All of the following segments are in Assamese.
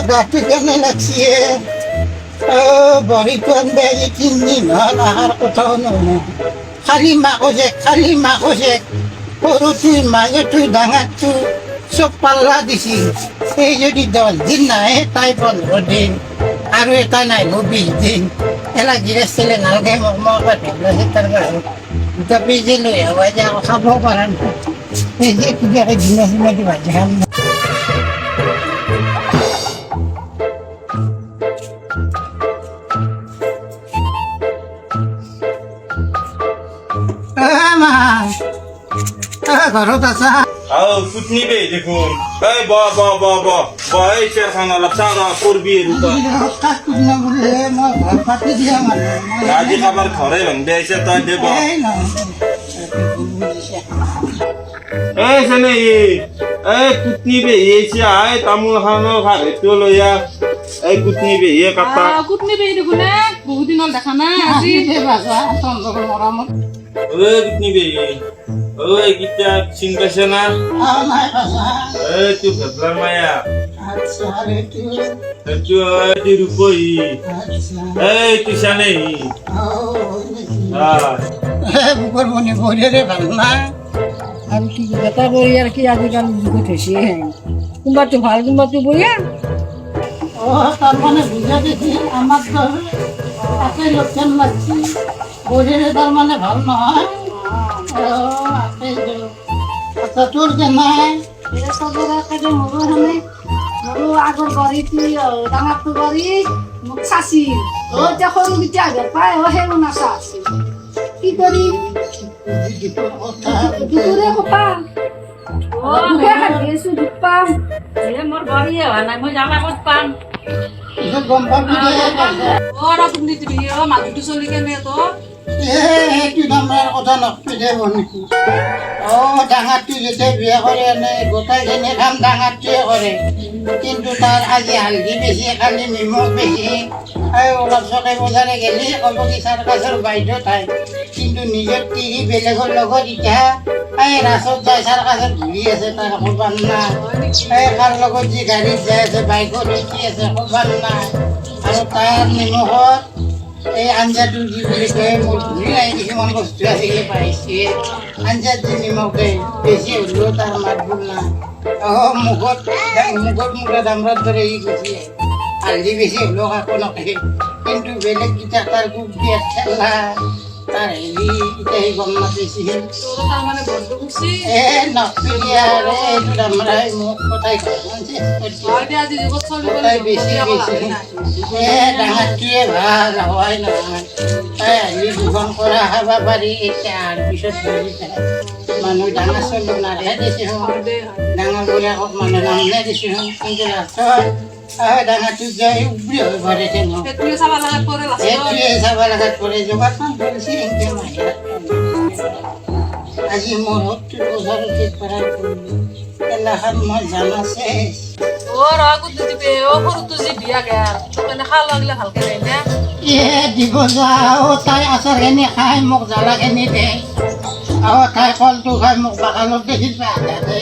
গাটো কেনে লাগছে বহি কোনবে 3 দিন হল আহাৰ কোথাও নয় খালি মা কৈছে সৰু তুই মাজে তুই ডাঙৰ তুই চব পাল্লা দিছি এই যদি 10 দিন নাহে তাই 15 দিন আৰু এটা নাই 20 দিন এলা গিৰেজ চলে নালগে মই ভাবিলো তাৰ কাৰণে দুটা পেজে লৈ আহোঁ যে খাব পৰা নাই এই যে কিবা দিনা দিনা দিবা যাম ঘৰত আছা কুটনি বে দেখোন এই ব ব ব ব ব এই চেয়ারখান অলপ চাঁদা করবি আজি খাবার ঘরে ভাঙবে আইসে তই দেব এই শোনে এই কুটনি বে এসে আয় তামোল খানো খারে তো লইয়া এই কুটনি বে কাটা কুটনি বে দেখোন বহুত দিন দেখা না আজি ওই কুটনি বে ওই গীতা চিনতেছে না এই তুই ভেবলার মায়া তুই রূপই এই তুই জানে বুকুর মনে বলে রে ভালো না আর কি বেটা বই আর কি আজিকালি যুগে ঠেসি কোনবা তো ভাল কোনবা তো বইয়া তার মানে বুঝা দিছি আমার তো তাকে লক্ষণ লাগছে বলে তার মানে ভাল নহয় আচ্ছা তোর কেন মোৰো আগৰ গড়ি ডাঙৰটো গড়ি মোক চাচি এতিয়া সৰু কেতিয়া আগত পাই সেইবোৰ নাচা আছিল কি কৰিম দুপৰীয়া কপা ভাবিছো দুখ পাম মোৰ গড়িয়ে হোৱা নাই মই জানা ক'ত পাম গম পাবি তুমি দিবি মানুহটো চলি কেনে তো এইটো নাম্বাৰ কথা নকপিলে নেকি ডাঙৰটো যেতিয়া বিয়া কৰে এনেই গোটাইখিনি কাম ডাঙৰটোৱে কৰে কিন্তু তাৰ আজি হালধি বেছি খালি নিমখ বেছি অলপ চকে বজাৰে গেলি ক'ব কি চাৰ্কাছৰ বাইদেউ ঠাই কিন্তু নিজৰ তিৰি বেলেগৰ লগত এতিয়া এই ৰাসত যায় চাৰ্কাছত ঘূৰি আছে তাৰ ক'বাৰ নাই এই কাৰ লগত যি গাড়ীত যাই আছে বাইকত উঠি আছে ক'বাৰ নাই আৰু তাৰ নিমখত এই আঞ্জাটো যি বুলি কয় মোৰ ধুই নাই কিছুমান বস্তু আজিকালি পাইছে আঞ্জাত যি নিমখ দেই বেছি হ'লেও তাৰ মাত বোল নাই মুখত দামৰাৰ দৰে ই গুচি হালধি বেছি হ'লেও কাকো নকয় কিন্তু বেলেগ কেইটা তাৰ খুব বিয়াত খেলা তাৰ হেৰি এতিয়া সি গম নাপাইছিল নকপিয়া এইটো দামৰাই মোক কথাই কথাই বেছি ডাঙৰটোৱে ভাল হয় নহয় তাই আহি দুখন কৰা খাব পাৰি এতিয়া আৰু পিছত বহি যায় মানুহ ডাঙৰ চলি নাৰে দিছোঁ ডাঙৰ বিলাকক মানুহ নামনে দিছোঁ কিন্তু লাষ্টত ডাঙৰটো যাই উবৰি হৈ পৰে সেইটোৱে চাব লগাত পৰে যোগাসন কৰিছে এনেকৈ মাহিৰা আজি মোৰ সত্তৰ বছৰতে পৰাই কৰিলোঁ এলাখান মই জানা চেছ দিব যাওঁ তাই আচাৰখিনি খাই মোক জ্বালাখিনি দে তাই কলটো খাই মোক বাগানত দেখি দে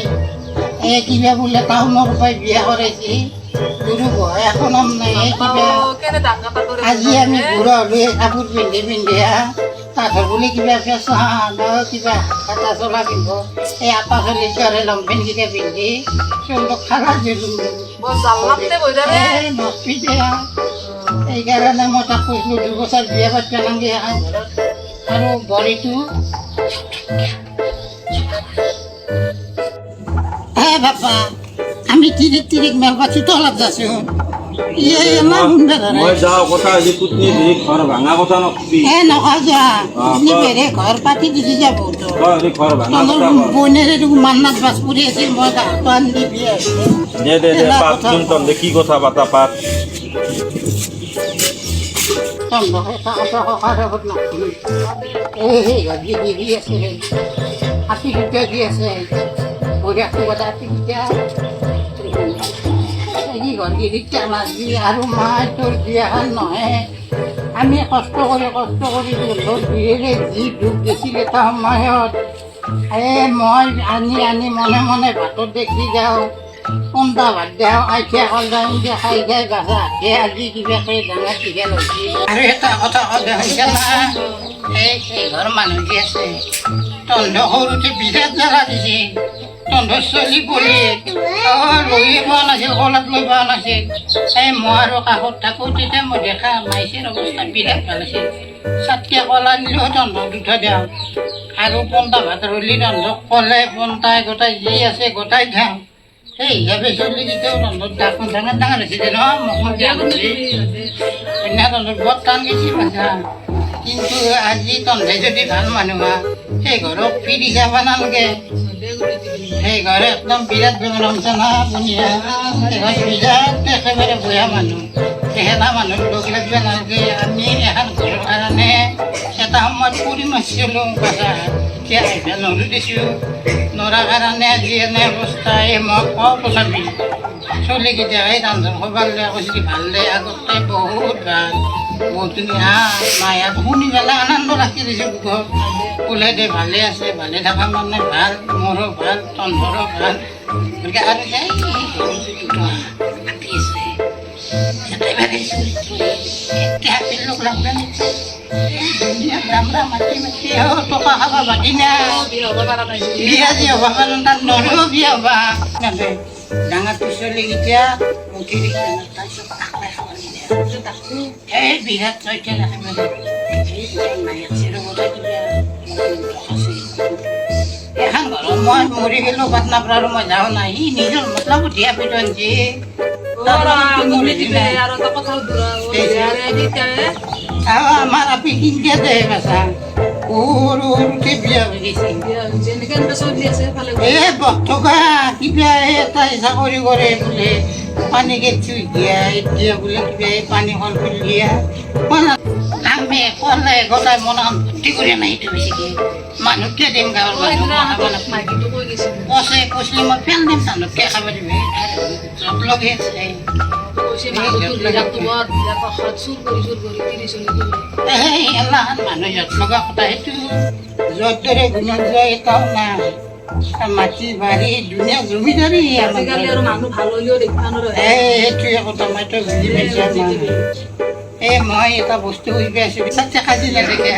এই কিবা বোলে টাউনৰ পৰাই বিয়া কৰাইছে গুৰু বহাই এখন নাম নাই কিবা আজি আমি বুঢ়া হ'লো কাপোৰ পিন্ধি তাত বুলি কিবা ফেচা কিবা কাটা চলা পিন্ধ এই আপা চলি দৰে লংপেণ্টকেইটা পিন্ধি চলক খালা নকপি দিয়া সেইকাৰণে মই তাক কৈছিলোঁ 2 বছৰ বিয়া পাতিব নালাগে এখন ঘৰত আৰু বৰিটো বাপা আমি তিৰিক মেলবাচিতো অলপ যাইছোঁ মই যাওঁ কথা আজি কুটনি ঘৰ ভাঙা কথা নকবি নকয় যোৱা ঘৰ পাতি দিছি যাব ঘৰ ভাঙা বনেৰে মান্নাত বাছ কৰি আছিল মই গাঁৱটো আনি দিবি দে পাত তন্তে কি কথা পাতা পাত আপি দি আছে বঢ়িয়াটো কথা আপি ঘৰগিৰিত মাছবি আৰু মাই তোৰ বিয়াখন নহয় আমি কষ্ট কৰি ধৰ বিহেৰে যি দুখ দিছিল এটা সময়ত মই আনি মনে মনে ভাতত দেখি যাওঁ 15 পন্থা বাদ দেও আইঠে কল যাম যে খাই খাই গাছা হে আজি কিবা খাই ডাঙৰ দীঘল হৈছে আৰু এটা কথা ক'লে হৈছে না এই ঘৰ মানুহ যি আছে তন্ধ সৰুতে বিৰাট জ্বালা দিছে তন্ধ চলি পৰি লৈয়ে পোৱা নাছিল কলাত লৈ পোৱা নাছিল এই মই আৰু কাষত থাকোঁ তেতিয়া মই দেখা মাইছীৰ অৱস্থা বিৰাট ভাল আছিল চাতকে কলা দিলেও তন্ধক দুটা দিওঁ আৰু পন্থা ভাত ৰলি তন্ধক ক'লে পন্থাই গোটাই যি আছে গোটাই দিওঁ সেই হিচাপে চলি যেতিয়াও তন্ধত ডাঙৰ ডাঙৰ ডাঙৰ হৈছিলে নহয় মোক দিয়া গৈছে কন্যা তন্ধত বৰ টান গৈছে ভাষা কিন্তু আজি তন্ধে যদি ভাল মানুহ হয় সেই ঘৰক ফিৰি যাব নালাগে সেই ঘৰে একদম বিৰাট বেমাৰ না বুনিয়া সেই বিৰাট একেবাৰে বয়া মানুহ তেহেতা মানুহ লগ লাগিব নালাগে আমি এখন ঘৰৰ কাৰণে এটা সময়ত কৰি মাৰিছিলোঁ কথা এতিয়া আহিব নৰো দিছোঁ নৰাৰ কাৰণে আজি এনে অৱস্থা এই মই কওঁ তথাপি চলিকেইটা এই ৰান্ধন খোৱাৰ কৈছে ভাল দে আগতকৈ বহুত ভাল বহুত ধুনীয়া মায়াত শুনি পেলাই আনন্দ ৰাখি দিছোঁ বুকত ওলাই দে ভালে আছে ভালে থকা মানে ভাল মোৰো ভাল তন্ধৰো ভাল গতিকে আৰু যে মাতি আছে একেবাৰে এতিয়া লোক লাগবে দামৰা মাতি মাতি টকা খাব বাকী নাই বিয়া যি হ'ব কাৰণ তাত নৰো বিয়া হ'বা ডাঙৰটো চলি এতিয়া মুঠি দিছে তাৰপিছত আখৰাই খাব এই বিৰাট চৈতে একেবাৰে এখন ঘৰত মই মৰি গ'লোঁ পাটনা পৰা আৰু মই যাওঁ নাই সি নিজৰ মতলব দিয়া পিটন যে আমাৰ আপি কিনকে দে বাচা সৰু সৰুতে বিয়া হৈ গৈছে এই বৰ্তকা কিবা এটা চাকৰি কৰে বোলে পানী গেট দিয়া এতিয়া বোলে কিবা এই পানী কল ফুল দিয়া আমি ক'লে গতাই মন ভৰ্তি কৰি নাই সেইটো বেছিকৈ মানুহকে দিম গাঁৱৰ মানুহ কৈছিলে মই ফেল দিম মানুহকে খাব দিম য'ত লগে আছে মানুহ য'ত লগা কথা সেইটো য'ত দৰে গুণত যোৱা এটাও নাই মাটি বাৰী ধুনীয়া জমিদাৰী সেইটোৱে কথা মইতো বুজি পাইছোঁ এই মই এটা বস্তু কৰি আছোঁ চাতে কাজি নাথাকে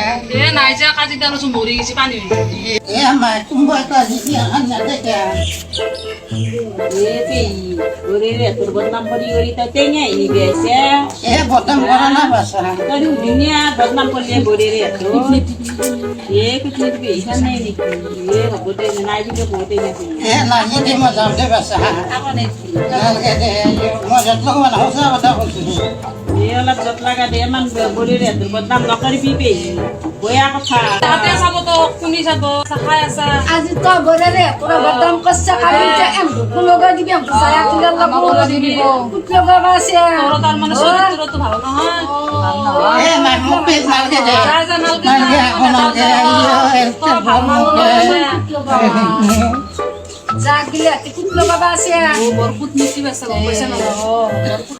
এই আমাৰ কোনোবা এটা জিকি এখন নাথাকে তোৰ বদনাম কৰি কৰি তো তেঙে গেছে এই বদনাম কৰা না বাচা তোর দুনিয়া বদনাম করলে বরে রে তো এ কিছু দিবি এখানে নেই নাকি এ হবতে নাই দিলে হতে নাকি এ নাজি দি মই যাওঁ দে বাচা নালাগে দে মই য'ত লগা মানুহ সঁচা কথা কৈছোঁ এ অলপ যত লাগা দে মান বরে রে তোর বদনাম নকরিবি পে বয়া কথা তাতে চাব তো শুনি চাব চাখাই আছা আজি তো বরে রে তোরা বদনাম করছে কালি যে এম লগা দিবি এম সায়া তুলার লগা দিব কুট লগা আছে তোর তার মানে চরিত্র তো ভালো নহয় এ মানুহ পেট নালাগে দে যাই জানালকে নালাগে এখন নালাগে এলতে যা গিলে কুট লগা আছে বরকুত মিষ্টি বেচা গম পাইছ না